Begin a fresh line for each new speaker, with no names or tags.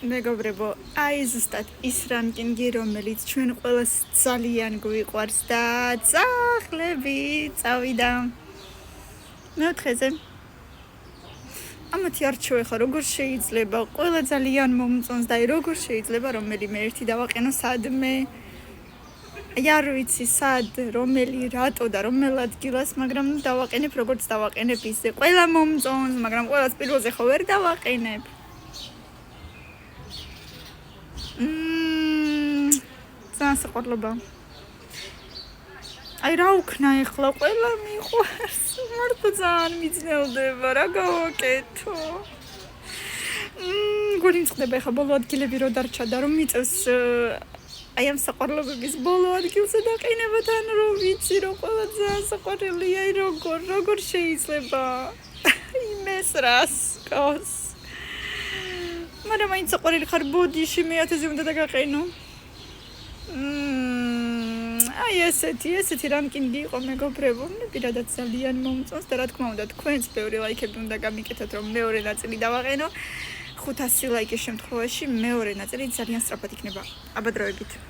მეგობრებო, აი ზუსტად ის რანკინგი, რომელიც ჩვენ ყველას ძალიან გვიყვარს და ძაღლები წავიდა მეოთხეზე. ამათი არჩევა ხა როგორ შეიძლება? ყველა ძალიან მომწონს და აი როგორ შეიძლება რომელიმე ერთი დავაყენო სადმე? აი არ ვიცი სად, რომელი, რატო და რომელ ადგილას, მაგრამ დავაყენებ როგორც დავაყენებ ისე. ყველა მომწონს, მაგრამ ყველას პირველზე ხო ვერ დავაყენებ. ძალიან საყვარლობა. აი რა ვქნა ეხლა, ყველა მიყვარს. მარტო ძალიან მიძნელდება, რა გავაკეთო? გული მწყდება ეხლა ბოლო ადგილები რო დარჩა და რომ მიწევს აი ამ საყვარლობების ბოლო ადგილზე დაყენებათ, ან რო ვიცი რომ ყველა ძალიან საყვარელია, აი როგორ შეიძლება? იმეს რას გავს? მაგრამ აი საყვარელი ხარ ბოდიში მე-1000-ზე უნდა დაგაყენო. აი ესეთი რანკინგი იყო მეგობრებო, მე პირადად ძალიან მომწონს და რა თქმა უნდა თქვენც ბევრი ლაიქები უნდა გამიკეთოთ რომ მეორე ნაწილი დავაყენო. 500 ლაიკის შემთხვევაში მეორე ნაწილი ძალიან სწრაფად იქნება. აბა დროებით.